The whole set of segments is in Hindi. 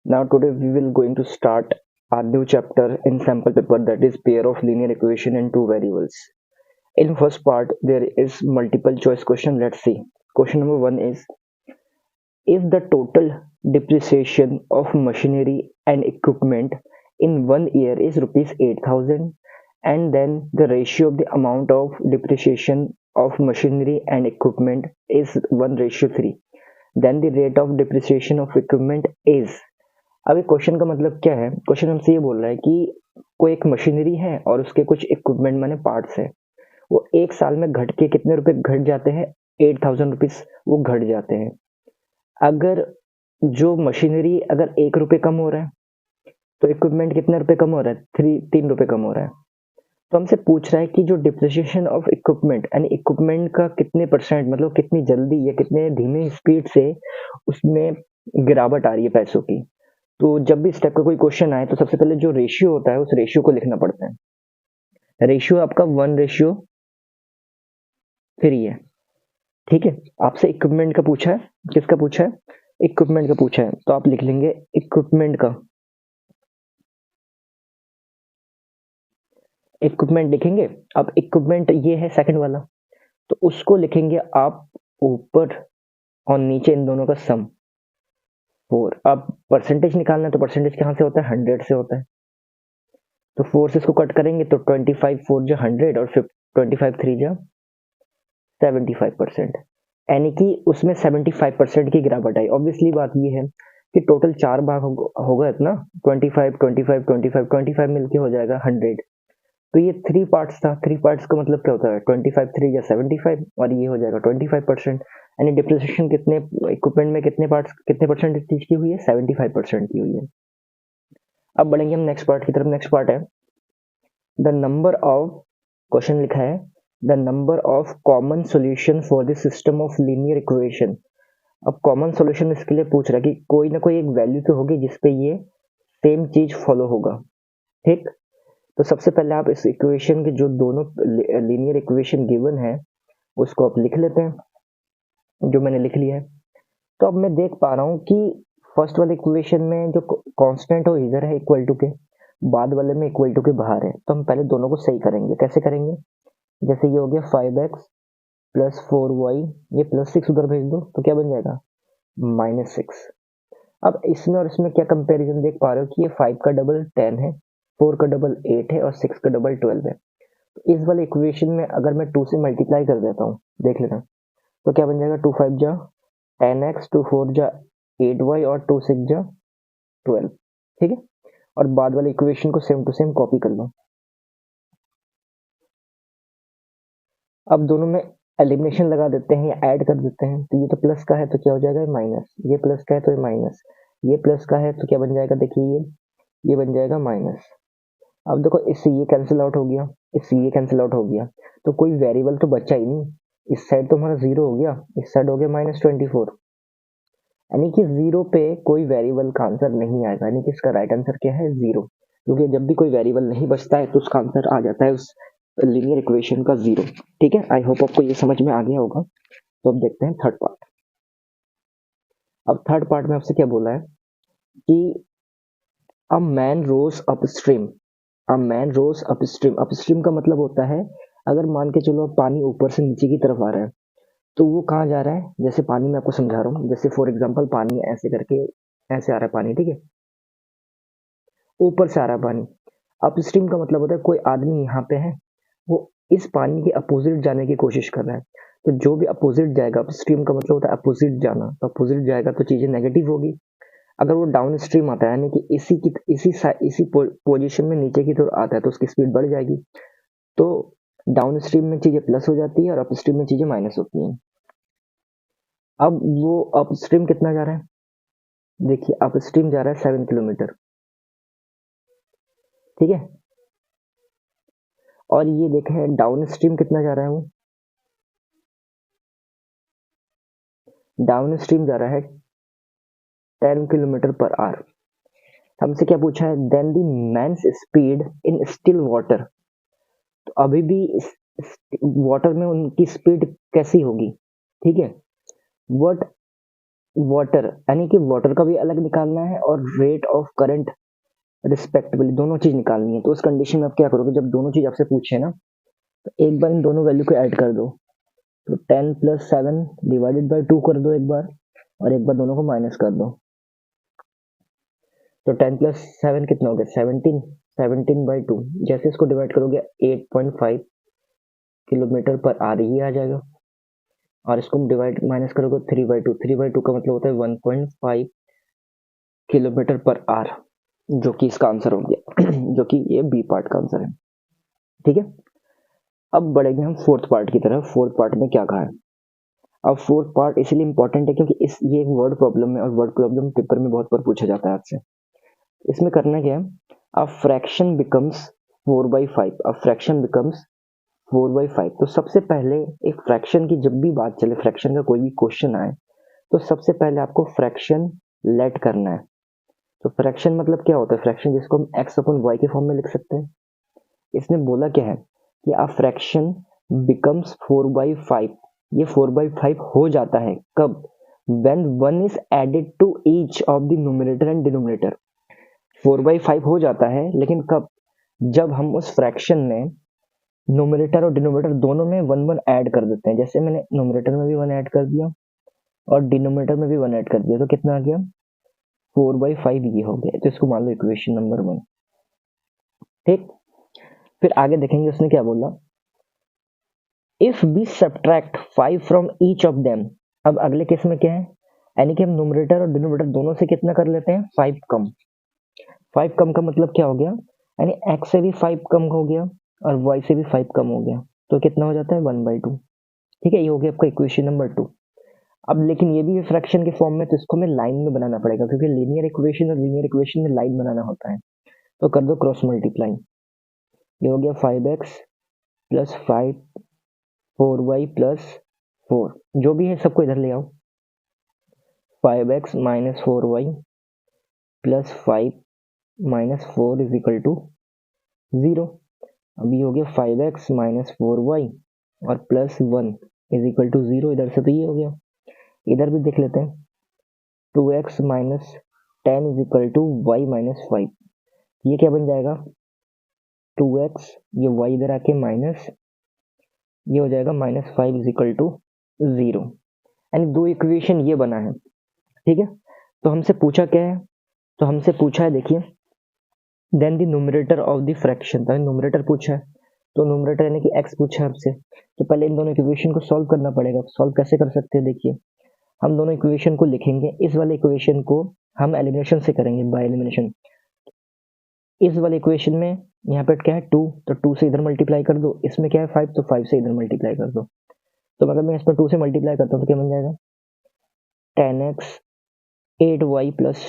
Now today we will going to start our new chapter in sample paper, that is pair of linear equation and two variables. In first part there is multiple choice question. Let's see. Question number 1 is, if the total depreciation of machinery and equipment in 1 year is rupees 8,000 and then the ratio of the amount of depreciation of machinery and equipment is 1:3, then the rate of depreciation of equipment is। अब क्वेश्चन का मतलब क्या है? क्वेश्चन हमसे ये बोल रहा है कि कोई एक मशीनरी है और उसके कुछ इक्विपमेंट माने पार्ट्स है, वो एक साल में घट के कितने रुपए घट जाते हैं? 8,000 रुपीज वो घट जाते हैं। अगर जो मशीनरी अगर 1 रुपए कम हो रहा है तो इक्विपमेंट कितने रुपए कम हो रहा है? 3 रुपए कम हो रहा है। तो हमसे पूछ रहा है कि जो डिप्रिसिएशन ऑफ इक्विपमेंट यानी इक्विपमेंट का कितने परसेंट, मतलब कितनी जल्दी या कितने धीमे स्पीड से उसमें गिरावट आ रही है पैसों की। तो जब भी इस टाइप का कोई क्वेश्चन आए तो सबसे पहले जो रेशियो होता है उस रेशियो को लिखना पड़ता है। रेशियो आपका 1:3 है। ठीक है, आपसे इक्विपमेंट का पूछा है। किसका पूछा है? इक्विपमेंट का पूछा है, तो आप लिख लेंगे इक्विपमेंट का। इक्विपमेंट लिखेंगे। अब इक्विपमेंट ये है सेकंड वाला, तो उसको लिखेंगे आप ऊपर और नीचे इन दोनों का सम 4। अब परसेंटेज निकालना है तो परसेंटेज कहाँ से होता है? 100 से होता है। तो 4 से इसको कट करेंगे तो 25 4 जा 100 और 25 3 जा 75%, यानी कि उसमें 75% की गिरावट आई। ऑब्वियसली बात ये है कि टोटल 4 भाग होगा इतना, 25 25 25 25 मिलके हो जाएगा 100। तो ये 3 पार्ट्स था। 3 पार्ट्स का मतलब क्या होता है? 25 3 या 75 और ये हो जाएगा 25%। यानी डिप्रिसिएशन कितने इक्विपमेंट में कितने पार्ट्स कितने परसेंटेज की हुई है? 75% की हुई है। अब बढ़ेंगे हम नेक्स्ट पार्ट की तरफ। नेक्स्ट पार्ट है द नंबर ऑफ, क्वेश्चन लिखा है the number of common solution for the system of linear equation. अब कॉमन सॉल्यूशन इसके लिए पूछ रहा है कि कोई ना कोई एक वैल्यू तो होगी जिसपे ये सेम चीज फॉलो होगा। ठीक, तो सबसे पहले आप इस इक्वेशन के जो दोनों लीनियर इक्वेशन गिवन है उसको आप लिख लेते हैं, जो मैंने लिख लिया है। तो अब मैं देख पा रहा हूँ कि फर्स्ट वाले इक्वेशन में जो कांस्टेंट हो इधर है इक्वल टू के, बाद वाले में इक्वल टू के बाहर है। तो हम पहले दोनों को सही करेंगे। कैसे करेंगे? जैसे ये हो गया 5x प्लस 4y, ये प्लस 6 उधर भेज दो तो क्या बन जाएगा? -6। अब इसमें और इसमें क्या कंपैरिजन देख पा रहे हो कि ये 5 का डबल 10 है, 4 का डबल 8 है और 6 का डबल 12 है। तो इस वाले इक्वेशन में अगर मैं 2 से मल्टीप्लाई कर देता हूँ, देख लेना, तो क्या बन जाएगा? 2 5 जा 10x, 2 4 जा 8y और 2 6 जा 12। ठीक है, और बाद वाले इक्वेशन को सेम टू सेम कॉपी कर लो। अब दोनों में एलिमिनेशन लगा देते हैं या ऐड कर देते हैं। तो ये तो प्लस का है तो क्या हो जाएगा? माइनस। ये प्लस का है तो ये माइनस। ये प्लस का है तो क्या बन जाएगा? देखिए ये बन जाएगा माइनस। अब देखो इससे ये कैंसिल आउट हो गया, इससे ये कैंसिल आउट हो गया, तो कोई वेरिएबल तो बचा ही नहीं। इस साइड तो हमारा 0 हो गया, इस साइड हो गया -24, यानी कि 0 पे कोई वेरिएबल का आंसर नहीं आएगा। यानी कि इसका राइट आंसर क्या है? 0, क्योंकि जब भी कोई वेरिएबल नहीं बचता है तो उसका आंसर आ जाता है उस लीनियर इक्वेशन का 0। ठीक है, आई होप आपको ये समझ में आ गया होगा। तो अब देखते हैं थर्ड पार्ट। अब थर्ड पार्ट में आपसे क्या बोला है कि a man rows upstream. A man rows upstream. Upstream का मतलब होता है अगर मान के चलो पानी ऊपर से नीचे की तरफ आ रहा है तो वो कहाँ जा रहा है? जैसे पानी मैं आपको समझा रहा हूँ, जैसे फॉर एग्जांपल पानी ऐसे करके ऐसे आ रहा है पानी, ठीक है, ऊपर से आ रहा है पानी। अपस्ट्रीम का मतलब होता है कोई आदमी यहाँ पे है, वो इस पानी के अपोजिट जाने की कोशिश कर रहा है। तो जो भी अपोजिट जाएगा, अपस्ट्रीम का मतलब होता है अपोजिट जाना, तो अपोजिट जाएगा तो चीजें नेगेटिव होगी। अगर वो डाउन स्ट्रीम आता है यानी कि इसी पोजीशन में नीचे की तरफ आता है तो उसकी स्पीड बढ़ जाएगी। तो डाउन स्ट्रीम में चीजें प्लस हो जाती है और अप स्ट्रीम में चीजें माइनस होती हैं। अब वो अप स्ट्रीम कितना जा रहा है? देखिए अप स्ट्रीम जा रहा है 7 किलोमीटर, ठीक है, और ये देखें डाउन स्ट्रीम कितना जा रहा है? वो डाउन स्ट्रीम जा रहा है 10 किलोमीटर पर आवर। हमसे क्या पूछा है? Then the man's speed in still water. तो अभी भी वाटर में उनकी स्पीड कैसी होगी? ठीक है, व्हाट वाटर, यानी कि वाटर का भी अलग निकालना है और रेट ऑफ करंट रिस्पेक्टिवली दोनों चीज निकालनी है। तो उस कंडीशन में आप क्या करोगे, जब दोनों चीज आपसे पूछे ना, तो एक बार इन दोनों वैल्यू को ऐड कर दो। तो 10+7 डिवाइडेड बाई 2 कर दो एक बार, और एक बार दोनों को माइनस कर दो। तो 10+7 कितना हो गया, 17। 17/2 जैसे इसको डिवाइड करोगे 8.5 किलोमीटर पर आवर ये आ जाएगा, और इसको डिवाइड माइनस करोगे 3/2। 3/2 का मतलब होता है 1.5 किलोमीटर पर आवर, जो कि इसका आंसर हो गया जो कि ये बी पार्ट का आंसर है। ठीक है, अब बढ़ेंगे हम फोर्थ पार्ट की तरफ। फोर्थ पार्ट में क्या कहा है। अब फोर्थ पार्ट इसलिए इंपॉर्टेंट है क्योंकि ये एक वर्ड प्रॉब्लम है, और वर्ड प्रॉब्लम पेपर में बहुत बार पूछा जाता है आपसे। इसमें करना क्या है, a fraction becomes 4/5। A fraction becomes 4/5। तो सबसे पहले एक फ्रैक्शन की जब भी बात चले, फ्रैक्शन का कोई भी क्वेश्चन आए, तो सबसे पहले आपको फ्रैक्शन लेट करना है। तो फ्रैक्शन मतलब क्या होता है, फ्रैक्शन जिसको हम x/y के फॉर्म में लिख सकते हैं। इसने बोला क्या है कि अ फ्रैक्शन बिकम्स 4/5। ये 4/5 हो जाता है कब, when 1 is added to each of the numerator and denominator। 4/5 हो जाता है लेकिन कब, जब हम उस फ्रैक्शन में नोमिनेटर और डिनोमिनेटर दोनों में 1 ऐड कर देते हैं। जैसे मैंने नोमिनेटर में भी 1 ऐड कर दिया और डिनोमिनेटर में भी 1 ऐड कर दिया, तो कितना आ गया, 4/5 ये हो गया। तो इसको मान लो इक्वेशन नंबर 1। ठीक, फिर आगे देखेंगे उसने क्या बोला, if we subtract 5 from each of them. अब अगले केस में क्या है, यानी कि हम नोमिनेटर और डिनोमिनेटर दोनों से कितना कर लेते हैं, 5 कम। 5 कम का मतलब क्या हो गया, यानी x से भी 5 कम हो गया और y से भी 5 कम हो गया, तो कितना हो जाता है 1/2। ठीक है, ये हो गया आपका इक्वेशन नंबर 2। अब लेकिन ये भी फ्रैक्शन के फॉर्म में, तो इसको हमें लाइन में बनाना पड़ेगा, क्योंकि लीनियर इक्वेशन और लीनियर इक्वेशन में लाइन बनाना होता है। तो कर दो क्रॉस मल्टीप्लाई। ये हो गया 5x प्लस 5 4y प्लस 4, जो भी है सबको इधर ले आओ। 5x minus 4y plus 5 minus 4 is equal to 0। अभी हो गया 5x माइनस 4y और प्लस 1 इज इक्वल टू 0। इधर से तो ये हो गया, इधर भी देख लेते हैं। 2x minus 10 is equal to y minus 5। ये क्या बन जाएगा, 2x, ये y इधर आके माइनस, ये हो जाएगा माइनस 5 इज इक्वल टू 0। यानी दो इक्वेशन ये बना है। ठीक है, तो हमसे पूछा क्या है, तो हमसे पूछा है, देखिए, then the numerator of the fraction. तो न्यूमरेटर पूछा है, तो न्यूमरेटर यानी कि x पूछा है आपसे, तो पहले इन दोनों इक्वेशन को सॉल्व करना पड़ेगा। सॉल्व कैसे कर सकते हैं, देखिए, हम दोनों इक्वेशन को लिखेंगे। इस वाले इक्वेशन को हम एलिमिनेशन से करेंगे, बाय एलिमिनेशन। इस वाले इक्वेशन में यहाँ पे क्या है 2, तो 2 से इधर मल्टीप्लाई कर दो। इसमें क्या है 5, तो 5 से इधर मल्टीप्लाई कर दो। तो अगर मैं इसमें 2 से मल्टीप्लाई करता हूँ तो क्या बन जाएगा, 10x 8y plus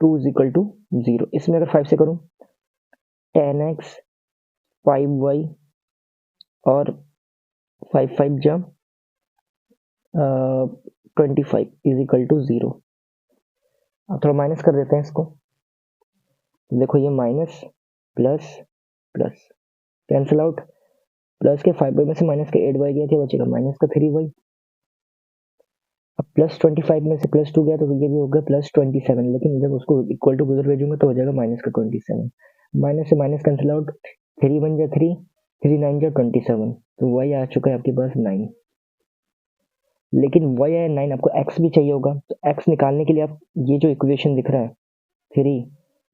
2 is equal to 0। इसमें अगर 5 से करूँ, 10x 5y और 5 5 जा 25 इज इक्वल टू 0। अब थोड़ा माइनस कर देते हैं इसको। देखो ये minus plus plus cancel out, plus के 5y में से माइनस के 8y गया, क्या बचेगा, माइनस का 3y। अब प्लस 25 में से प्लस 2 गया, तो ये भी होगा प्लस 27। लेकिन जब उसको इक्वल टू उधर भेजूंगा तो हो जाएगा माइनस का 27। माइनस से माइनस कैंसिल आउट, 3 बन जाए 3, 3 9 जा 27, तो y आ चुका है आपके पास 9। लेकिन y आया 9, आपको x भी चाहिए होगा, तो x निकालने के लिए आप ये जो इक्वेशन दिख रहा है 3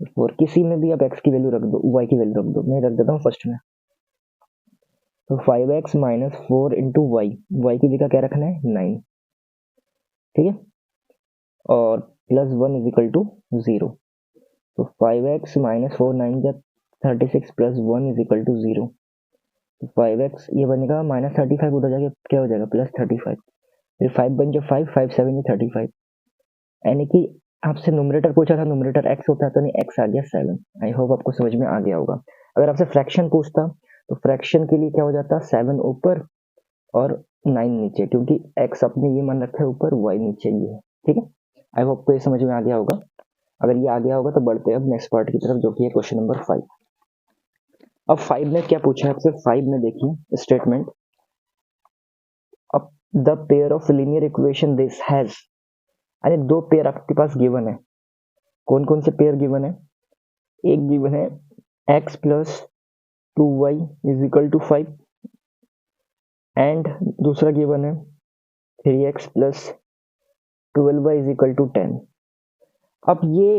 4, किसी में भी आप x की वैल्यू रख दो, y की वैल्यू रख दो। मैं रख देता हूँ फर्स्ट में, तो 5x minus 4 into Y, Y की जगह क्या रखना है 9। ठीक है, और प्लस 1 इज इक्वल टू 0। तो 5x माइनस 4 9 जा 36 प्लस 1 इज इक्वल टू 0। तो 5x ये बनेगा माइनस 35, उधर जाके क्या हो जाएगा प्लस 35। फिर 5 बन जाए 5 5 7 35, यानी कि आपसे न्यूमरेटर पूछा था, न्यूमरेटर x होता है, तो नहीं x आ गया 7। आई होप आपको समझ में आ गया होगा। अगर आपसे फ्रैक्शन पूछता तो फ्रैक्शन के लिए क्या हो जाता, 7 ऊपर और 9 नीचे, क्योंकि x अपने ये मान रखा है ऊपर, y नीचे ये है। ठीक है, आई होप आपको ये समझ में आ गया होगा। अगर ये आ गया होगा तो बढ़ते हैं अब नेक्स्ट पार्ट की तरफ, जो कि है क्वेश्चन नंबर 5। अब 5 में क्या पूछा है आपसे, 5 में देखिए स्टेटमेंट, अब the pair of linear equation this has, यानी दो पेयर आपके पास गिवन है। कौन कौन से पेयर गिवन है? एक गिवन है x plus 2y is equal to 5 and दूसरा गिवन है 3x plus 12y is equal to 10। अब ये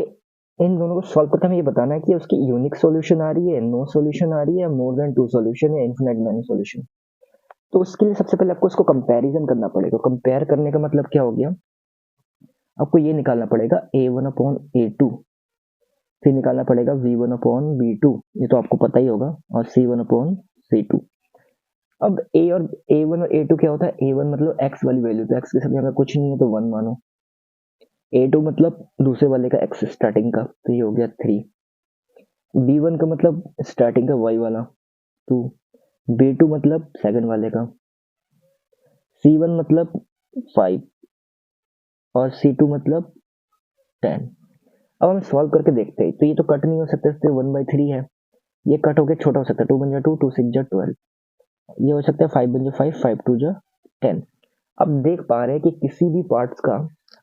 इन दोनों को सॉल्व करके हमें ये बताना है कि उसकी यूनिक सॉल्यूशन आ रही है, नो सॉल्यूशन आ रही है, मोर देन 2 सॉल्यूशन है, इनफिनिट मैनी सॉल्यूशन। तो उसके लिए सबसे पहले आपको इसको कंपैरिजन करना पड़ेगा। कंपेयर करने का मतलब क्या हो गया? आपको ये निकालना पड़ेगा a1 अपॉन a2, फिर निकालना पड़ेगा v1 अपॉन v2, ये तो आपको पता ही होगा, और c1 अपॉन c2। अब a और a1 और a2 क्या होता है? a1 मतलब x वाली वैल्यू, तो x के साथ यहाँ कुछ नहीं है तो 1 मानो। a2 मतलब दूसरे वाले का x स्टार्टिंग का, तो ये हो गया 3। b1 का मतलब स्टार्टिंग का y वाला 2, b2 मतलब सेकंड वाले का, c1 मतलब 5 और c2 मतलब 10। अब हम सॉल्व करके देखते हैं। तो ये तो कट नहीं हो सकता, इसलिए 1/3 है, ये कट होकर छोटा हो सकता है, 2 बन जा 2, 2 6 जा 12, ये हो सकता है 5 बन जा 5, 5 2 जा 10। अब देख पा रहे हैं कि किसी भी पार्ट्स का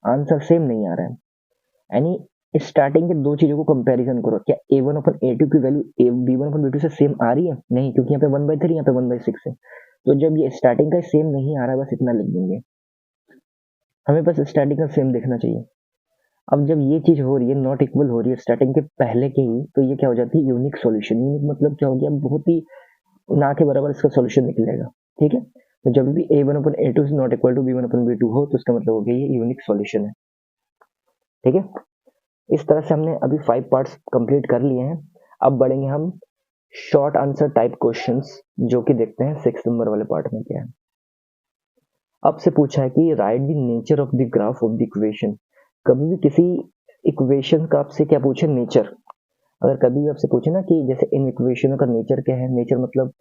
आंसर सेम नहीं आ रहा है, यानी स्टार्टिंग के दो चीजों को कंपैरिजन करो। क्या a1 अपन a2 की वैल्यू b1 अपन b2 से सेम आ रही है? नहीं, क्योंकि यहाँ पे 1/3, यहाँ पे 1/6 है। तो जब ये स्टार्टिंग का सेम नहीं आ रहा है, बस इतना लिख देंगे, हमें बस स्टार्टिंग का सेम देखना चाहिए। अब जब ये चीज हो रही है, नॉट इक्वल हो रही है स्टार्टिंग के पहले के ही, तो ये क्या हो जाती है? Unique solution. यूनिक मतलब क्या हो गया? बहुत ही ना के बराबर इसका सॉल्यूशन निकलेगा। ठीक है, तो जब भी a1 upon a2 not equal to b1 upon b2 हो, तो इसका मतलब हो गया ये यूनिक सॉल्यूशन है। ठीक है, इस तरह से हमने अभी 5 पार्ट्स कंप्लीट कर लिए हैं। अब बढ़ेंगे हम शॉर्ट आंसर टाइप क्वेश्चंस, जो कि देखते हैं 6 नंबर वाले पार्ट में क्या है। आपसे पूछा है कि right the nature of the graph of the equation. कभी भी किसी इक्वेशन का आपसे क्या पूछे? नेचर। अगर कभी भी आपसे पूछे ना कि जैसे इन इक्वेशनों का नेचर क्या है, नेचर मतलब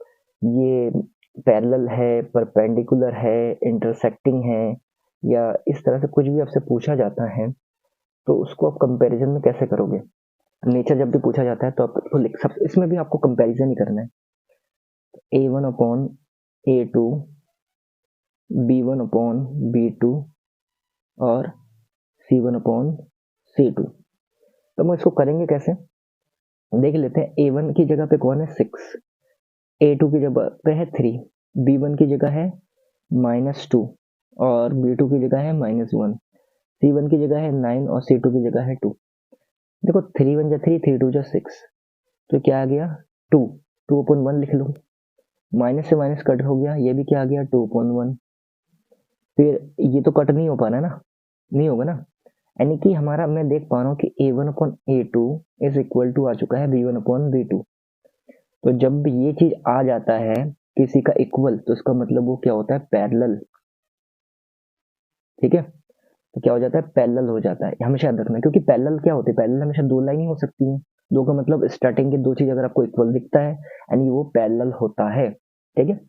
ये पैरेलल है, परपेंडिकुलर है, इंटरसेक्टिंग है, या इस तरह से कुछ भी आपसे पूछा जाता है, तो उसको आप कंपैरिजन में कैसे करोगे? नेचर जब भी पूछा जाता है तो आपको लिख सब, इसमें भी आपको कंपैरिजन ही करना है। a1 upon a2, b1 upon b2 और c1 अपॉन c2। तो हम इसको करेंगे कैसे, देख लेते हैं। a1 की जगह पे कौन है? 6, a2 की जगह पे है 3, b1 की जगह है -2 और b2 की जगह है -1, c1 की जगह है 9 और c2 की जगह है 2। देखो 3 1 जा 3, 3 2 जा 6, तो क्या आ गया? 2, 2/1 लिख लो, माइनस से माइनस कट हो गया, ये भी क्या आ गया? 2/1। फिर ये तो कट नहीं हो पा रहा है ना, नहीं होगा ना, यानी कि हमारा, मैं देख पा रहा हूँ कि a1 upon a2 is equal to आ चुका है b1 अपॉन b2। तो जब भी ये चीज आ जाता है किसी का इक्वल, तो इसका मतलब वो क्या होता है? पैरेलल। ठीक है, तो क्या हो जाता है? पैरेलल हो जाता है, हमेशा याद रखना, क्योंकि पैरेलल क्या होते हैं? पैरेलल हमेशा दो लाइन ही हो सकती है। दो का मतलब स्टार्टिंग के दो चीज अगर आपको इक्वल दिखता है, यानी वो पैरेलल होता है। ठीक है,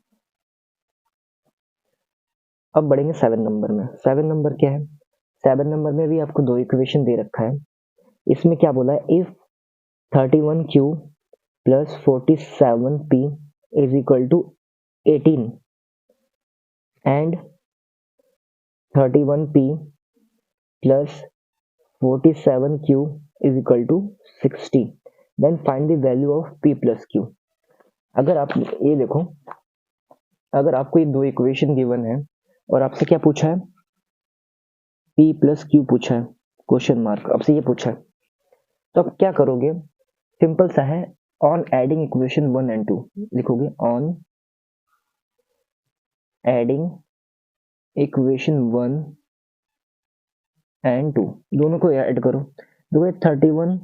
अब बढ़ेंगे 7 नंबर में। 7 नंबर क्या है? 7 नंबर में भी आपको दो इक्वेशन दे रखा है। इसमें क्या बोला है? If 31q plus 47p is equal to 18 and 31p plus 47q is equal to 60, then find the value of p plus q। अगर आप ये देखो, अगर आपको ये दो इक्वेशन गिवन है और आपसे क्या पूछा है? p प्लस q पूछा है, क्वेश्चन मार्क आपसे ये पूछा है, तो आप क्या करोगे? सिंपल सा है, ऑन एडिंग इक्वेशन 1 एंड 2 लिखोगे। ऑन एडिंग इक्वेशन 1 एंड 2, दोनों को ऐड करो। देखो 31,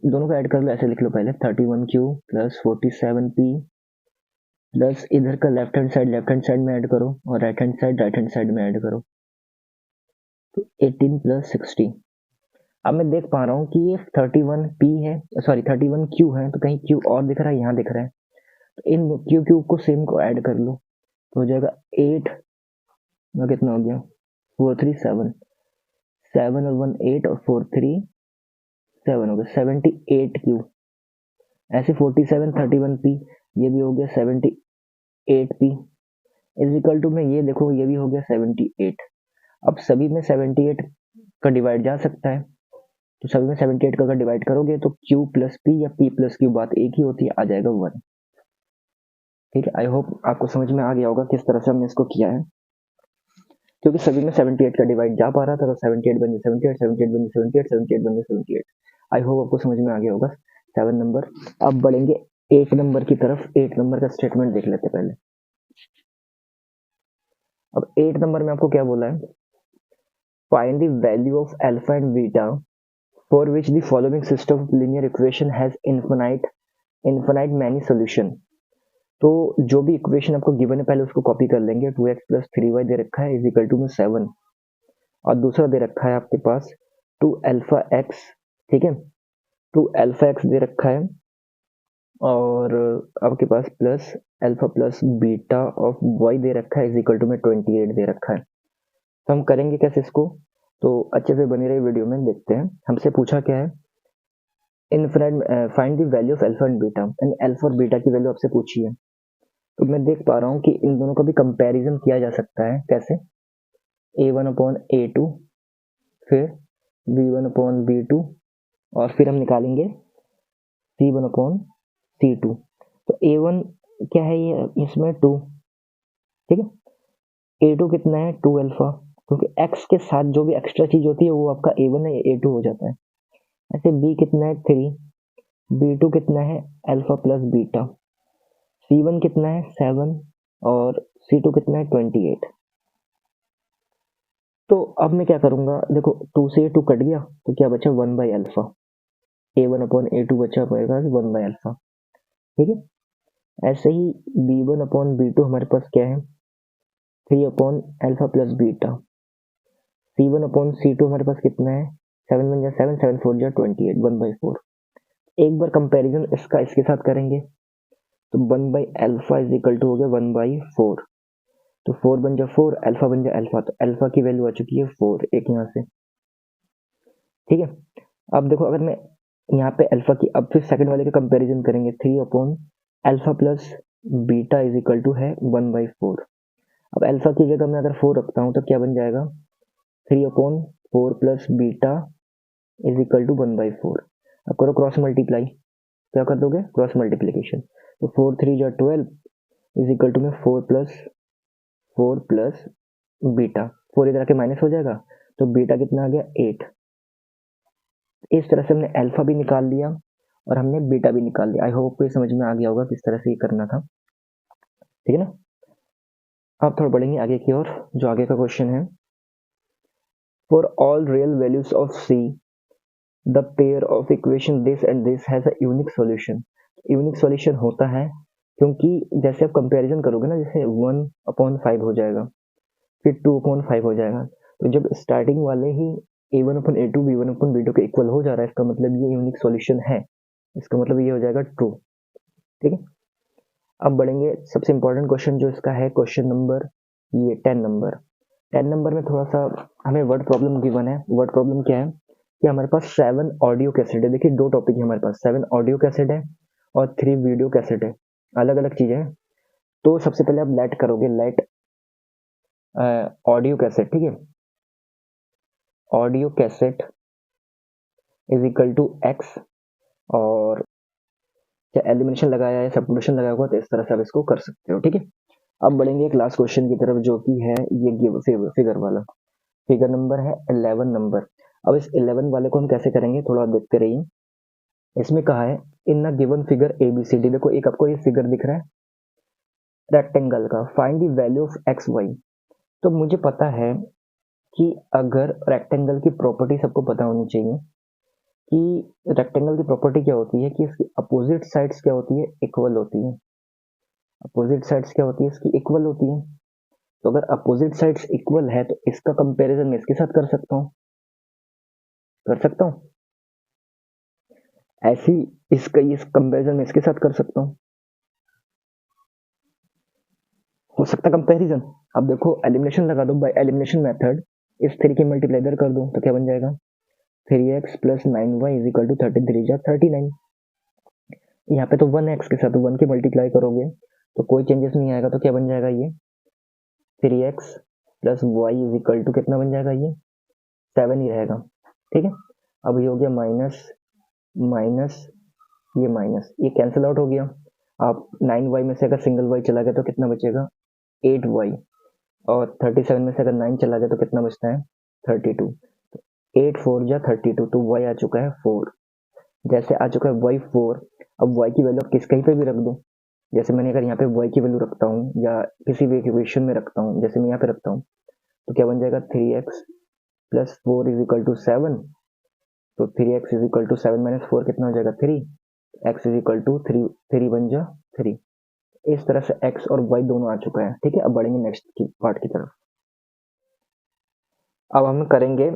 दोनों को ऐड कर लो, ऐसे लिख लो पहले, 31q प्लस 47p प्लस इधर का लेफ्ट हैंड साइड में ऐड करो, और राइट हैंड साइड में ऐड करो, तो 18 प्लस 60। अब मैं देख पा रहा हूँ कि ये 31p है, सॉरी 31q है, तो कहीं q और दिख रहा है, यहाँ दिख रहा है, तो इन q को सेम को ऐड कर लो, तो हो जाएगा 8 में कितना हो गया? 4 3 7, 7 और 1 8 और 4 3 7 हो गया 78q। ऐसे 47 31p, ये भी हो गया 78p इज इक्वल टू में, ये देखो ये भी हो गया 78। अब सभी में 78 का डिवाइड जा सकता है, तो सभी में 78 का अगर डिवाइड करोगे तो q प्लस पी या p प्लस क्यू बात एक ही होती है, आ जाएगा 1। ठीक है, आई होप आपको समझ में आ गया होगा किस तरह से हमने इसको किया है, क्योंकि सभी में 78 का डिवाइड जा पा रहा था, तो 78 बन 78, 78 बन 78, 78 बन 78। आई होप आपको समझ में आ गया होगा 7 नंबर। अब बढ़ेंगे 8 नंबर की तरफ। 8 नंबर का स्टेटमेंट देख लेते पहले। अब 8 नंबर में आपको क्या बोला है, find the value of alpha and beta for which the following system of linear equation has infinite many solution. तो जो भी इक्वेशन आपको गिवन है पहले उसको कॉपी कर लेंगे। 2x प्लस 3y दे रखा है इज इक्वल टू में 7, और दूसरा दे रखा है आपके पास 2 अल्फा एक्स। ठीक है, 2 अल्फा एक्स दे रखा है, और आपके पास plus alpha plus beta of y दे रखा है इज इक्वल टू में 28 दे रखा है। तो हम करेंगे कैसे इसको, तो अच्छे से बनी रही वीडियो में देखते हैं। हमसे पूछा क्या है, infinite find the value of alpha and beta, यानी अल्फा और बीटा की वैल्यू आपसे पूछी है। तो मैं देख पा रहा हूँ कि इन दोनों का भी कंपैरिजन किया जा सकता है। कैसे, a1 अपॉन a2, फिर b1 अपॉन b2, और फिर हम निकालेंगे c1 अपॉन c2। तो a1 क्या है, ये इसमें 2। ठीक है, a2 कितना है 2 अल्फा, क्योंकि x के साथ जो भी एक्स्ट्रा चीज होती है वो आपका a1 है, a2 हो जाता है। ऐसे b कितना है 3, b2 कितना है अल्फा प्लस बीटा, c1 कितना है 7, और c2 कितना है 28। तो अब मैं क्या करूंगा, देखो 2 से 2 कट गया तो क्या बचा 1 by alpha, a1 upon a2 बचा पड़ेगा 1 बाई अल्फा। ठीक है, ऐसे ही b1 अपॉन b2 हमारे पास क्या है 3 upon alpha plus beta, c1 upon c2 हमारे पास कितना है 7 बन जा 7, 7 4 जा 28, 1 बाई 4। एक बार कंपैरिजन इसका इसके साथ करेंगे तो 1 by alpha is equal to हो गया 1 बाई 4, तो 4 बन जा 4, अल्फा बन जा अल्फा, तो अल्फा की वैल्यू आ चुकी है 4, एक यहाँ से। ठीक है, अब देखो अगर मैं यहाँ पे अल्फा की, अब फिर सेकंड वाले का कंपैरिजन करेंगे, 3 upon alpha plus beta is equal to है 1 बाई 4। अब अल्फा की जगह मैं अगर 4 रखता हूँ तो क्या बन जाएगा 3 upon 4 plus beta is equal to 1 by 4। अब करो क्रॉस मल्टीप्लाई, क्या कर दोगे क्रॉस मल्टीप्लीकेशन, तो 4 3 जा 12 इज इक्वल टू में 4 प्लस बीटा, 4 इधर आके माइनस हो जाएगा, तो बीटा कितना आ गया 8। इस तरह से हमने अल्फा भी निकाल लिया और हमने बीटा भी निकाल लिया। आई होप ये समझ में आ गया होगा किस तरह से ये करना था। ठीक है ना, अब थोड़ा बढ़ेंगे आगे की ओर। जो आगे का क्वेश्चन है, for all real values of see the pair of equation this and this has a unique solution. Unique solution होता है क्योंकि जैसे आप कंपैरिजन करोगे ना, जैसे 1/5 हो जाएगा, फिर 2/5 हो जाएगा, तो जब स्टार्टिंग वाले ही a1 upon a2 b1 upon b2 के इक्वल हो जा रहा है, इसका मतलब ये यूनिक सॉल्यूशन है, इसका मतलब ये हो जाएगा ट्रू। ठीक है, अब बढ़ेंगे सबसे इंपॉर्टेंट क्वेश्चन जो इसका है, क्वेश्चन नंबर ये 10 नंबर। 10 नंबर में थोड़ा सा हमें वर्ड प्रॉब्लम गिवन है। वर्ड प्रॉब्लम क्या है कि हमारे पास 7 ऑडियो कैसेट है। देखिए दो टॉपिक है हमारे पास, 7 ऑडियो कैसेट है और 3 वीडियो कैसेट है, अलग अलग चीजें हैं। तो सबसे पहले आप लेट करोगे, लेट ऑडियो कैसेट। ठीक है, audio cassette is equal to x, और क्या एलिमिनेशन लगाया है सब्ट्रैक्शन लगाया होगा, तो इस तरह से आप इसको कर सकते हो। ठीक है, अब बढ़ेंगे एक लास्ट क्वेश्चन की तरफ जो कि है ये फिगर वाला। फिगर नंबर है 11 नंबर। अब इस 11 वाले को हम कैसे करेंगे थोड़ा देखते रहिए। इसमें कहा है इन अ गिवन फिगर ABCD, देखो एक आपको ये फिगर दिख रहा है रेक्टेंगल का, find the value of X Y. तो मुझे पता है कि अगर रेक्टेंगल की प्रॉपर्टी सबको पता होनी चाहिए कि रेक्टेंगल की प्रॉपर्टी क्या होती है कि इसकी अपोजिट साइड्स क्या होती है इक्वल होती है। अपोजिट साइड्स क्या होती है इसकी इक्वल होती है। तो अगर अपोजिट साइड्स इक्वल है तो इसका कंपैरिजन मैं इसके साथ कर सकता हूँ, ऐसी इसका इस कंपैरिजन में इसके साथ कर सकता हूँ, हो सकता कंपैरिजन। अब देखो एलिमिनेशन लगा दो, बाय एलिमिनेशन मेथड इस 3 की मल्टीप्लाई इधर कर दो तो क्या बन जाएगा 3x plus 9y is equal to 33 जा 39। यहाँ पे तो 1x के साथ 1 की मल्टीप्लाई करोगे तो कोई चेंजेस नहीं आएगा, तो क्या बन जाएगा ये 3x plus y is equal to कितना बन जाएगा ये 7 ही रहेगा, ठीक है। अब ये हो गया माइनस माइनस, ये माइनस, ये कैंसिल आउट हो गया। आप 9y में से अगर सिंगल y चला गया तो कितना बचेगा 8y, और 37 में से अगर 9 चला गया तो कितना बचता है 32। 8 4 जा 32, तो y आ चुका है 4। जैसे आ चुका है y 4, अब y की वैल्यू किस कहीं पे भी रख दो। जैसे मैंने अगर यहाँ पे y की वैल्यू रखता हूँ या किसी भी इक्वेशन में रखता हूँ, जैसे मैं यहाँ पे रखता हूँ, तो क्या बन जाएगा 3x plus 4 is equal to 7। तो 3x is equal to 7 minus 4 कितना हो जाएगा 3, x इज इक्वल टू 3, 3 बन जा 3। इस तरह से x और y दोनों आ चुका है, ठीक है। अब बढ़ेंगे नेक्स्ट की पार्ट की तरफ। अब हम करेंगे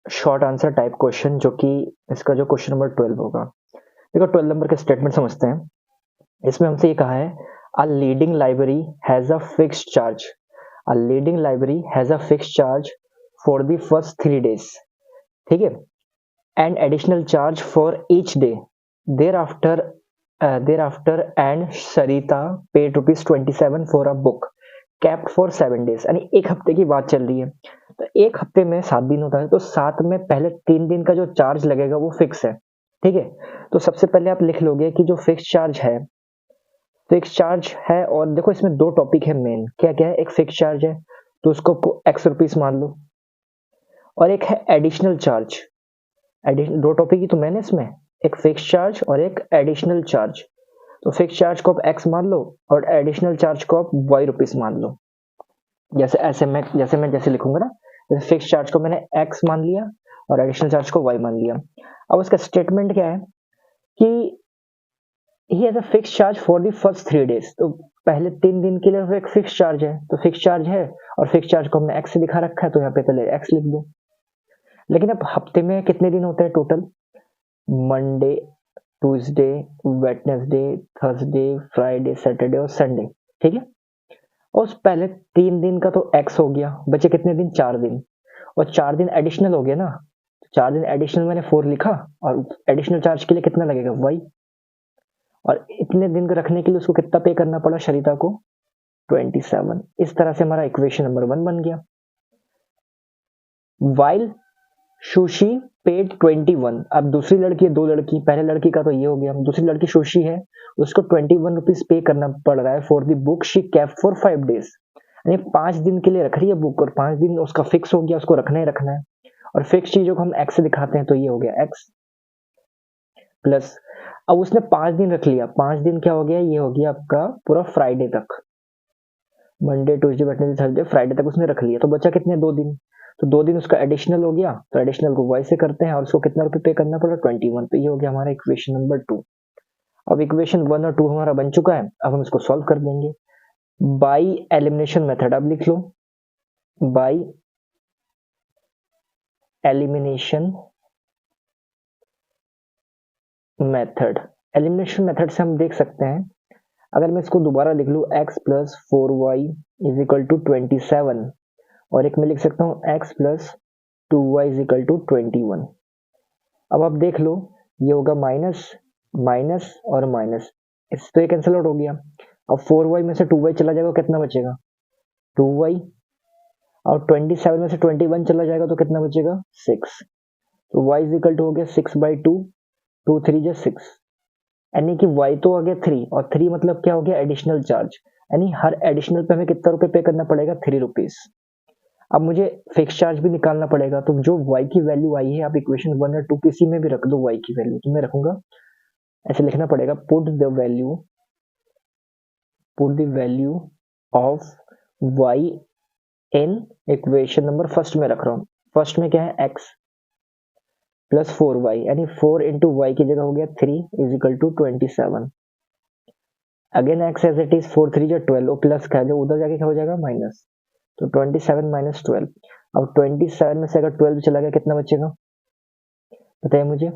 शॉर्ट आंसर टाइप क्वेश्चन, जो कि इसका जो क्वेश्चन नंबर 12 होगा। देखो 12 नंबर के स्टेटमेंट समझते हैं। इसमें हमसे ये कहा है a leading library has a fixed charge, a leading library has a fixed charge for the first 3 days, ठीक है, and additional charge for each day thereafter and Sarita paid ₹27 for a book kept for 7 days। यानी एक हफ्ते की बात चल रही है। तो एक हफ्ते में 7 दिन होता है, तो 7 में पहले 3 दिन का जो चार्ज लगेगा वो फिक्स है, ठीक है। तो सबसे पहले आप लिख लोगे कि जो फिक्स चार्ज है, और देखो इसमें 2 टॉपिक है मेन, क्या क्या है, एक फिक्स चार्ज है तो उसको x रुपीस मान लो, और एक है एडिशनल चार्ज। 2 टॉपिक ही तो मैंने इसमें, एक फिक्स चार्ज और एक एडिशनल चार्ज। तो फिक्स चार्ज को आप x मान लो और एडिशनल चार्ज को आप y रुपीस मान लो। जैसे लिखूंगा ना, जैसे फिक्स चार्ज को मैंने x मान लिया और एडिशनल चार्ज को y मान लिया। अब उसका स्टेटमेंट क्या है कि he has a fix charge for the first 3 days। तो पहले 3 दिन के लिए एक फिक्स चार्ज है, तो फिक्स चार्ज है और फिक्स चार्ज को हमने x से दिखा रखा है, तो यहाँ पे पहले x लिख दो। लेकिन अब हफ्ते में कितने दिन होते हैं total, Monday, Tuesday, Wednesday, Thursday, Friday, Saturday और संडे, ठीक है। और उस पहले 3 दिन का तो x हो गया, बचे कितने दिन 4 दिन, और 4 दिन एडिशनल हो गया ना, 4 दिन एडिशनल मैंने 4 लिखा, और एडिशनल चार्ज के लिए कितना लगेगा y, और इतने दिन को रखने के लिए उसको कितना पे करना पड़ा शरीता को 27। इस तरह से हमारा इक्वेशन नंबर 1 बन गया। While sushi paid 21। अब दूसरी लड़की है, 2 लड़की, पहले लड़की का तो ये हो गया, दूसरी लड़की सुशी है, उसको 21 रुपीज पे करना पड़ रहा है for the book she kept for 5 days। यानी 5 दिन के लिए रख रही है बुक, और 5 दिन उसका फिक्स हो गया, उसको रखना ही रखना है। और फिक्स चीजों को हम x से दिखाते हैं, तो ये हो गया x प्लस, अब उसने 5 दिन रख लिया, 5 दिन क्या हो गया, ये हो गया आपका पूरा फ्राइडे तक, Monday Tuesday Wednesday Thursday Friday तक उसने रख लिया, तो बचा कितने 2 दिन, तो 2 दिन उसका एडिशनल हो गया, तो एडिशनल को y से करते हैं और उसको कितना रुपए पे करना पड़ा 21। तो ये हो गया हमारा इक्वेशन नंबर 2। अब इक्वेशन 1 और 2 हमारा बन चुका है, अब हम इसको सॉल्व कर देंगे बाई एलिमिनेशन मेथड। अब लिख लो by elimination method. Elimination method से हम देख सकते हैं, अगर मैं इसको दोबारा लिख लूँ x plus 4y is equal to 27, और एक मैं लिख सकता हूँ x plus 2y is equal to 21। अब आप देख लो, ये होगा माइनस माइनस और माइनस, इस तो ये कैंसिल आउट हो गया। अब 4y में से 2y चला जाएगा, कितना बचेगा 2y, और 27 में से 21 चला जाएगा तो कितना बचेगा 6। तो y इज इक्वल टू हो गया 6/2, 2 3 जा 6, यानी कि y तो आ गया 3, और 3 मतलब क्या हो गया एडिशनल चार्ज, यानी हर एडिशनल पे हमें कितना रुपए पे करना पड़ेगा 3 रुपीज। अब मुझे फिक्स चार्ज भी निकालना पड़ेगा, तो जो y की वैल्यू आई है आप इक्वेशन 1 और 2 किसी में भी रख दो y की वैल्यू, तो मैं रखूंगा ऐसे लिखना पड़ेगा put the value of y in equation number first में रख रहा हूँ। फर्स्ट में क्या है x प्लस 4y, यानी 4 इंटू वाई की जगह हो गया 3 is equal to 27। Again x as it is, 4 3 जा 12, और प्लस का जो उधर जाके क्या हो जाएगा माइनस, तो 27 माइनस 12। अब 27 में से अगर 12 चला गया कितना बचेगा बताइए मुझे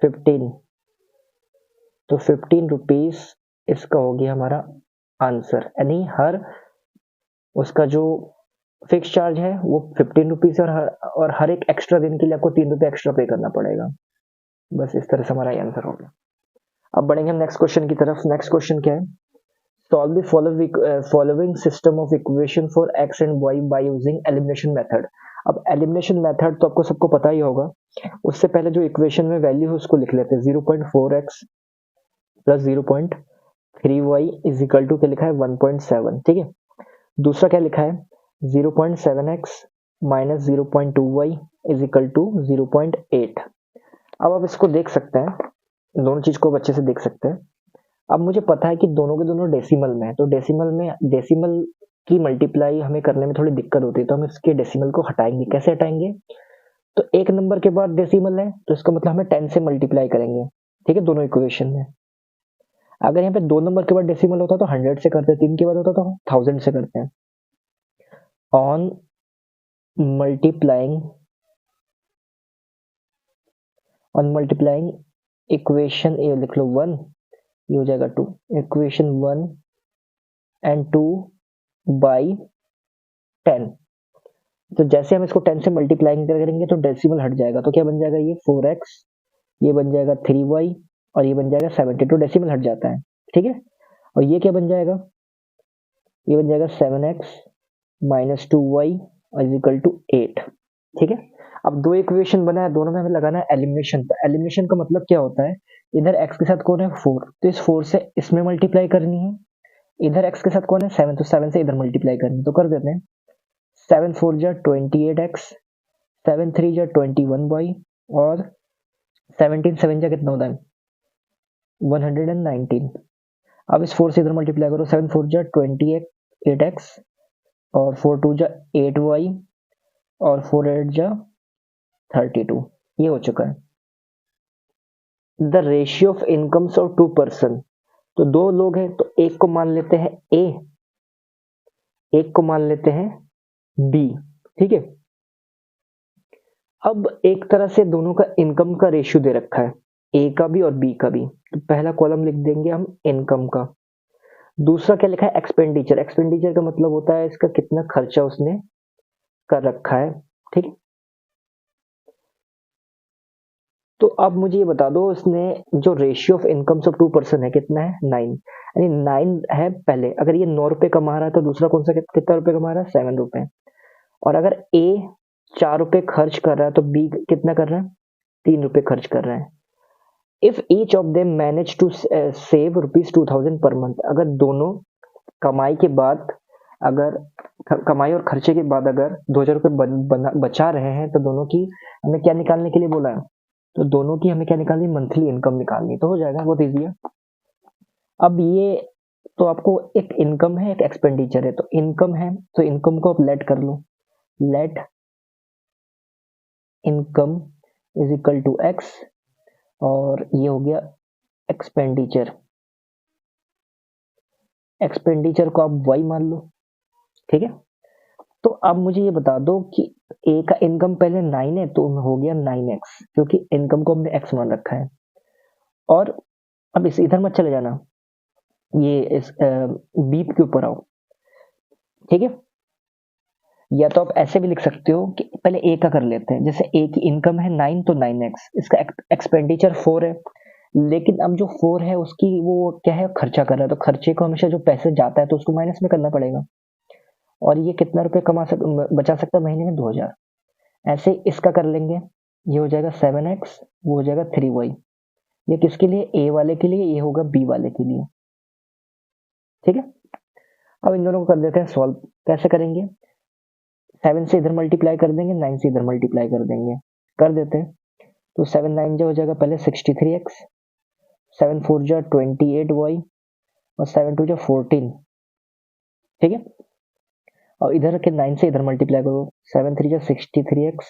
15, तो 15 रुपीज इसका हो गया हमारा आंसर। यानी हर उसका जो फिक्स चार्ज है वो 15 रुपीज, और हर एक एक्स्ट्रा दिन के लिए आपको 3 रुपये एक्स्ट्रा पे करना पड़ेगा। बस इस तरह से हमारा आंसर हो गया। अब बढ़ेंगे हम नेक्स्ट क्वेश्चन की तरफ। नेक्स्ट क्वेश्चन क्या है, solve the following system of equation for x and y by using elimination method. अब एलिमिनेशन मेथड तो आपको सबको पता ही होगा। उससे पहले जो इक्वेशन में वैल्यू है उसको लिख लेते हैं। 0.4x plus 0.3y is equal to क्या लिखा है 1.7, ठीक है। दूसरा क्या लिखा है 0.7x minus 0.2y is equal to 0.8। अब आप इसको देख सकते हैं, दोनों चीज को अच्छे से देख सकते हैं। अब मुझे पता है कि दोनों के दोनों डेसिमल में है, तो डेसिमल की मल्टीप्लाई हमें करने में थोड़ी दिक्कत होती है, तो हम इसके डेसिमल को हटाएंगे। कैसे हटाएंगे, तो एक नंबर के बाद डेसिमल है तो इसका मतलब हमें 10 से मल्टीप्लाई करेंगे, ठीक है, दोनों इक्वेशन में। अगर यहाँ पे 2 नंबर के बाद डेसिमल होता तो 100 से करते हैं, 3 के बाद होता तो 1000 से करते हैं। ऑन मल्टीप्लाइंग इक्वेशन ये लिख लो 1, ये हो जाएगा 2, इक्वेशन 1 एंड 2 बाई 10। तो जैसे हम इसको 10 से मल्टीप्लाई करेंगे तो डेसिमल हट जाएगा, तो क्या बन जाएगा ये 4x, ये बन जाएगा 3y और ये बन जाएगा 72, डेसिमल हट जाता है, ठीक है। और ये क्या बन जाएगा, ये बन जाएगा 7x minus 2y is equal to 8, ठीक है। अब दो इक्वेशन बना है, दोनों में हमें लगाना है एलिमिनेशन। तो एलिमिनेशन का मतलब क्या होता है, इधर x के साथ कौन है 4, तो इस 4 से इसमें मल्टीप्लाई करनी है। इधर x के साथ कौन है 7, तो 7 से इधर मल्टीप्लाई करनी है। तो कर देते हैं 7 4 जा 28x, 7 3 जा 21y और 17 7 जा कितना होता है 119। अब इस 4 से इधर मल्टीप्लाई करो, 7 4 जा 28x और 4 2 जा 8y और 4 8 जा 32, ये हो चुका है। The ratio of incomes of 2 person, तो दो लोग हैं तो एक को मान लेते हैं ए, एक को मान लेते हैं बी, ठीक है। अब एक तरह से दोनों का इनकम का रेशियो दे रखा है, ए का भी और बी का भी। तो पहला कॉलम लिख देंगे हम इनकम का। दूसरा क्या लिखा है एक्सपेंडिचर, एक्सपेंडिचर का मतलब होता है इसका कितना खर्चा उसने कर रखा है, ठीक है। तो अब मुझे ये बता दो, इसने जो ratio of incomes of 2 person है कितना है 9, यानी 9 है पहले। अगर ये 9 रुपए कमा रहा है तो दूसरा कौन सा कितना रुपए कमा रहा है 7 रुपए। और अगर ए 4 रुपए खर्च कर रहा है तो बी कितना कर रहा है 3 रुपए खर्च कर रहा है। If each of them manage to save ₹2000 per month, अगर दोनों कमाई के बाद, अगर कमाई और खर्चे के बाद अगर 2000 रुपए बचा रहे हैं, तो दोनों की हमें क्या निकालने के लिए बोला है, तो दोनों की हमें क्या निकालनी, मंथली इनकम निकालनी। तो हो जाएगा, बहुत ईजी है। अब ये तो आपको एक इनकम है एक एक्सपेंडिचर है, तो इनकम है तो इनकम को आप लेट कर लो, let income is equal to x, और ये हो गया एक्सपेंडिचर, एक्सपेंडिचर को आप वाई मान लो, ठीक है। तो अब मुझे ये बता दो कि ए का इनकम पहले 9 है तो हो गया 9x, क्योंकि इनकम को हमने x मान रखा है। और अब इस इधर मत चले जाना, ये इस बी के ऊपर आओ, ठीक है। या तो आप ऐसे भी लिख सकते हो कि पहले ए का कर लेते हैं, जैसे ए की इनकम है 9 तो 9x, इसका एक्सपेंडिचर 4 है, लेकिन अब जो 4 है उसकी वो क्या है खर्चा कर रहा है, तो खर्चे को हमेशा जो पैसे जाता है तो उसको माइनस में करना पड़ेगा। और ये कितना रुपए बचा सकता है महीने में 2000। ऐसे इसका कर लेंगे, ये हो जाएगा 7x, वो हो जाएगा 3y। ये किसके लिए, ए वाले के लिए, ये होगा बी वाले के लिए, ठीक है। अब इन दोनों को कर देते हैं सॉल्व। कैसे करेंगे, 7 से इधर मल्टीप्लाई कर देंगे, 9 से इधर मल्टीप्लाई कर देंगे, कर देते हैं। तो 7 9 जो हो जाएगा पहले 63x, 7 4 जो 28y और 7 2 जो 14, ठीक है। और इधर के 9 से इधर मल्टीप्लाई करो, 7 3 जो 63x,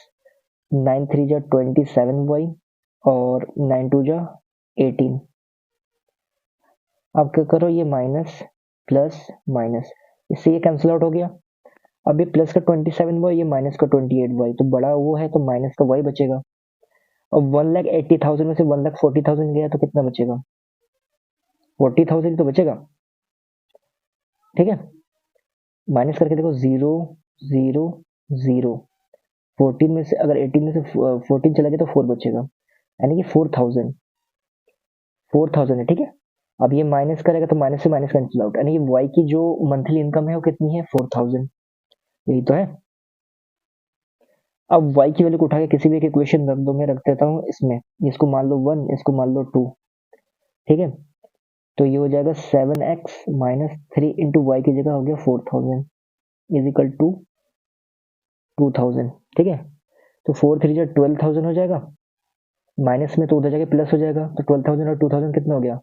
9 3 जो 27y और 9 2 जो 18। अब क्या करो, ये माइनस प्लस माइनस, इससे ये कैंसिल आउट हो गया। अब ये प्लस का 27y, ये माइनस का 28y, तो बड़ा वो है तो माइनस का y बचेगा। और 1,80,000 में से 1,40,000 गया तो कितना बचेगा 40,000 तो बचेगा, ठीक है। माइनस करके देखो 0 0 0, 14 में से अगर 18 में से 14 चला गया तो 4 बचेगा, यानी कि 4,000 है, ठीक है। अब ये माइनस करेगा तो माइनस से माइनस कैंसिल आउट, यानी कि y की जो मंथली इनकम है वो कितनी है 4,000, यही तो है। अब y की वैल्यू को उठा के किसी भी एक इक्वेशन रख दो, मैं रख देता हूँ इसमें, इसको मान लो 1, इसको मान लो 2, ठीक है। तो ये हो जाएगा 7x माइनस 3 इंटू वाई की जगह हो गया 4000 इज इक्वल टू 2000, ठीक है। तो 4 3 जो 12000 हो जाएगा, माइनस में तो उधर जाके प्लस हो जाएगा, तो 12000 और 2000 कितना हो गया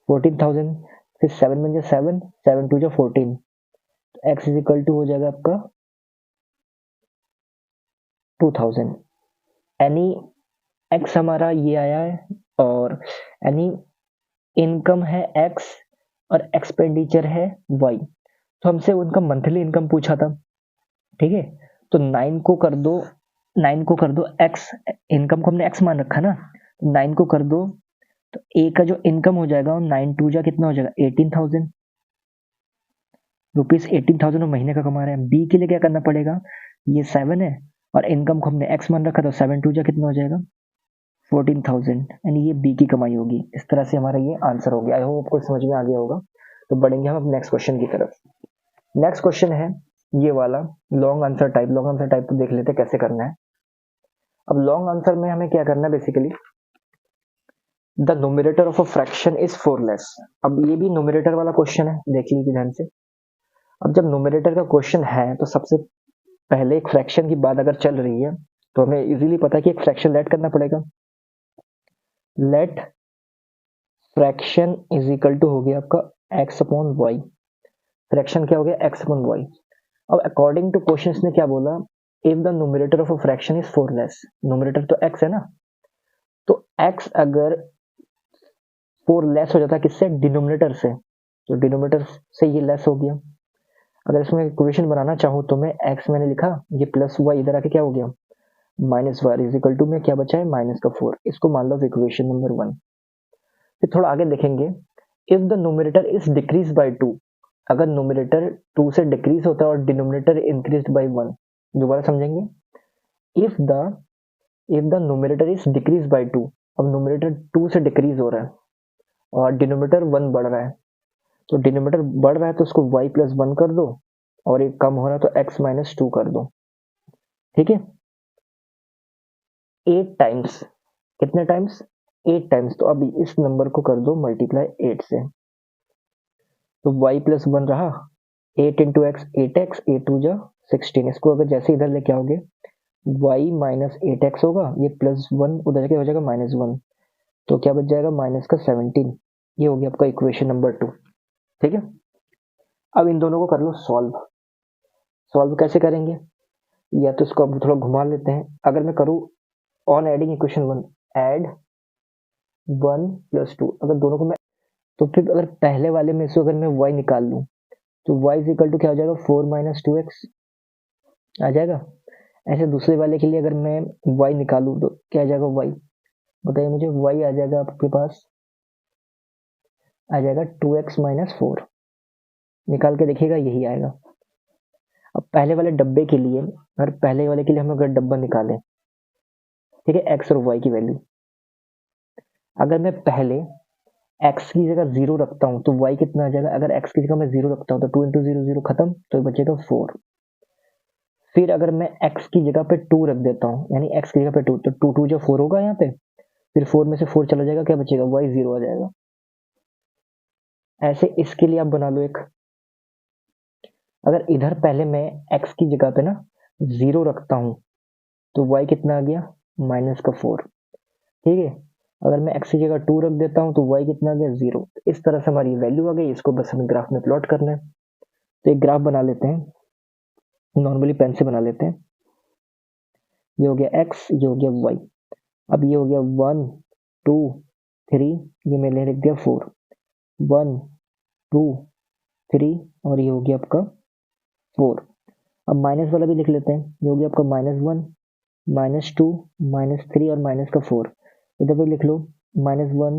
14000, फिर 7 में जो 7 7 2 जो 14, तो x इज इक्वल टू हो जाएगा आपका 2000। एनी x हमारा ये आया है, और एनी इनकम है x और एक्सपेंडिचर है y। तो हमसे उनका मंथली इनकम पूछा था, ठीक है। तो 9 को कर दो, 9 को कर दो x, इनकम को हमने x मान रखा ना, 9 को कर दो, तो a का जो इनकम हो जाएगा 9 2 जा कितना हो जाएगा 18000 रुपीज, 18000 महीने का कमा रहे हैं। b के लिए क्या करना पड़ेगा, ये 7 है और इनकम को हमने x मान रखा, तो 7 2 जा कितना हो जाएगा 14000, यानी ये बी की कमाई होगी। इस तरह से हमारा ये आंसर हो गया। आई होप आपको समझ में आ गया होगा। तो बढ़ेंगे हम अब नेक्स्ट क्वेश्चन की तरफ। नेक्स्ट क्वेश्चन है ये वाला long answer type. Long answer type तो देख लेते हैं कैसे करना है। अब लॉन्ग आंसर में हमें क्या करना है, basically the numerator of a fraction is 4 less. अब ये भी न्यूमरेटर वाला क्वेश्चन है, देख लीजिए ध्यान से। अब जब न्यूमरेटर का क्वेश्चन है तो सबसे पहले एक फ्रैक्शन की बात अगर चल रही है तो हमें इजीली पता है कि एक फ्रैक्शन लेट करना पड़ेगा। Let fraction is equal to हो गया आपका x अपॉन वाई। फ्रैक्शन क्या हो गया x अपॉन वाई। अब अकॉर्डिंग टू क्वेश्चन ने क्या बोला, if the numerator of a fraction is 4 less. Numerator तो x है ना, तो x अगर 4 लेस हो जाता किससे, डिनोमिनेटर से, तो डिनोमिनेटर से ये लेस हो गया। अगर इसमें इक्वेशन बनाना चाहूँ तो मैं x मैंने लिखा, ये प्लस वाई इधर आके क्या हो गया minus Y is equal to में क्या बचा है माइनस का 4। इसको मान लो इक्वेशन नंबर 1। फिर थोड़ा आगे देखेंगे, if the numerator is decrease by 2। अगर न्यूमरेटर 2 से डिक्रीज होता है और डिनोमिनेटर इंक्रीज बाय 1, दोबारा समझेंगे। If the numerator is decrease by 2, अब न्यूमरेटर 2 से डिक्रीज हो रहा है और डिनोमिनेटर 1 बढ़ रहा है, तो डिनोमिनेटर बढ़ रहा है तो उसको y प्लस 1 कर दो, और एक कम हो रहा है तो x माइनस 2 कर दो, ठीक है। 8 टाइम्स, कितने टाइम्स 8 टाइम्स, तो अभी इस नंबर को कर दो मल्टीप्लाई 8 से, तो y प्लस 1 रहा 8 इंटू एक्स 8x, 8 टू जा 16। इसको अगर जैसे इधर लेके आओगे y माइनस 8x होगा, ये प्लस 1 उधर जाके हो जाएगा माइनस 1, तो क्या बच जाएगा माइनस का 17। ये हो गया आपका इक्वेशन नंबर 2, ठीक है। अब इन दोनों को कर लो सॉल्व। सॉल्व कैसे करेंगे, या तो इसको अब थोड़ा घुमा लेते हैं। अगर मैं करूँ on adding equation 1, add 1 plus 2, अगर दोनों को मैं, तो फिर अगर पहले वाले में से अगर मैं y निकाल लूँ तो y इज इक्वल टू क्या हो जाएगा 4 माइनस 2x आ जाएगा। ऐसे दूसरे वाले के लिए अगर मैं y निकालूँ तो क्या आ जाएगा y, बताइए मुझे। y आ जाएगा आपके पास, आ जाएगा 2x माइनस 4। निकाल के देखिएगा यही आएगा। अब पहले वाले डब्बे के लिए, अगर पहले वाले के लिए हम अगर डब्बा निकालें, ठीक है, x और y की वैल्यू, अगर मैं पहले x की जगह 0 रखता हूँ तो y कितना आ जाएगा, अगर x की जगह मैं 0 रखता हूँ तो 2 इंटू 0 0 खत्म, तो बचेगा 4। फिर अगर मैं x की जगह पे 2 रख देता हूँ, यानी x की जगह पे 2, तो 2 2 जो 4 होगा यहाँ पे, फिर 4 में से 4 चला जाएगा, क्या बचेगा y 0 आ जाएगा। ऐसे इसके लिए आप बना लो एक, अगर इधर पहले मैं x की जगह पे ना 0 रखता हूँ तो y कितना आ गया माइनस का 4, ठीक है। अगर मैं x की जगह 2 रख देता हूँ तो y कितना आ गया 0। इस तरह से हमारी वैल्यू आ गई, इसको बस हमें ग्राफ में प्लॉट करना है। तो एक ग्राफ बना लेते हैं, नॉर्मली पेन से बना लेते हैं। ये हो गया x, ये हो गया y। अब ये हो गया 1 2 3, ये मैंने लिख दिया 4, 1 2 3, और ये हो गया आपका 4। अब माइनस वाला भी लिख लेते हैं, ये हो गया आपका -1 -2 -3 और माइनस का 4। इधर भी लिख लो -1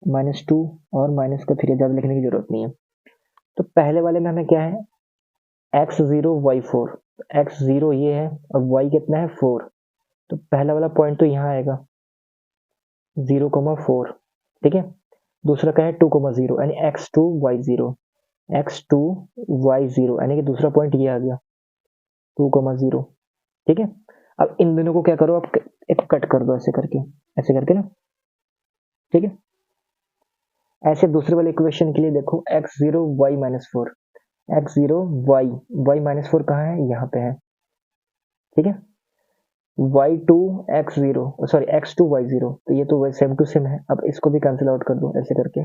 -2 और माइनस का 3, ज़्यादा लिखने की जरूरत नहीं है। तो पहले वाले में हमें क्या है x0 y4, x0 ये है और y कितना है 4, तो पहला वाला पॉइंट तो यहाँ आएगा 0,4, ठीक है। दूसरा क्या है 2,0, यानी x2 y0, x2 y0, यानी कि दूसरा पॉइंट ये आ गया 2,0, ठीक है। अब इन दोनों को क्या करो, आप एक कट कर दो ऐसे करके ना, ठीक है। ऐसे दूसरे वाले इक्वेशन के लिए देखो, x0 y minus four, x0 y minus four कहाँ है, यहाँ पे है, ठीक है। y2 x0 sorry x2 y0, तो ये तो सेम टू सेम है। अब इसको भी कैंसिल आउट कर दो ऐसे करके।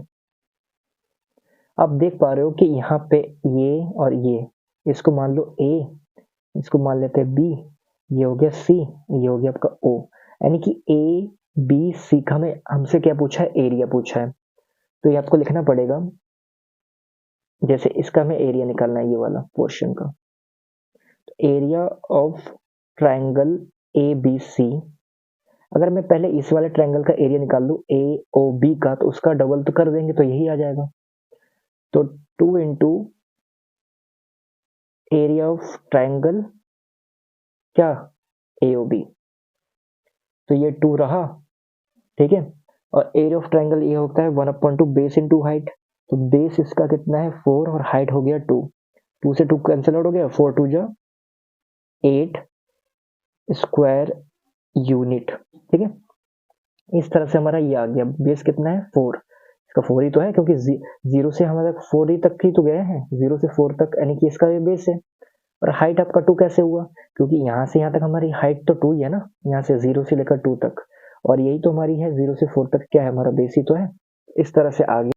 आप देख पा रहे हो कि यहाँ पे ये और ये, इसको मान लो a, इसको मान लेते हैं b, ये हो गया c, ये हो गया आपका o, यानी कि a b c का हमें हमसे क्या पूछा है, एरिया पूछा है। तो ये आपको लिखना पड़ेगा, जैसे इसका हमें एरिया निकालना है, ये वाला पोर्शन का, तो area of triangle A B C, अगर मैं पहले इस वाले ट्रायंगल का एरिया निकाल लूं ए ओ बी का, तो उसका डबल तो कर देंगे तो यही आ जाएगा। तो 2 इंटू एरिया ऑफ ट्रायंगल क्या, ए ओ बी, तो ये 2 रहा, ठीक है। और एरिया ऑफ ट्रायंगल ये होता है 1/2 बेस इंटू हाइट, तो बेस इसका कितना है 4 और हाइट हो गया 2, 2 से 2 कैंसिल आउट हो गया, 4 2 जा 8 स्क्वायर यूनिट, ठीक है। इस तरह से हमारा ये आ गया, बेस कितना है 4, इसका 4 ही तो है, क्योंकि 0 से हमारा 4 ही तक ही तो गए हैं, 0 से 4 तक, यानी कि इसका ये बेस है। और हाइट आपका 2 कैसे हुआ, क्योंकि यहाँ से यहाँ तक हमारी हाइट तो 2 ही है ना, यहाँ से 0 से लेकर 2 तक, और यही तो हमारी है 0 से 4 तक, क्या है हमारा बेस ही तो है। इस तरह से आगे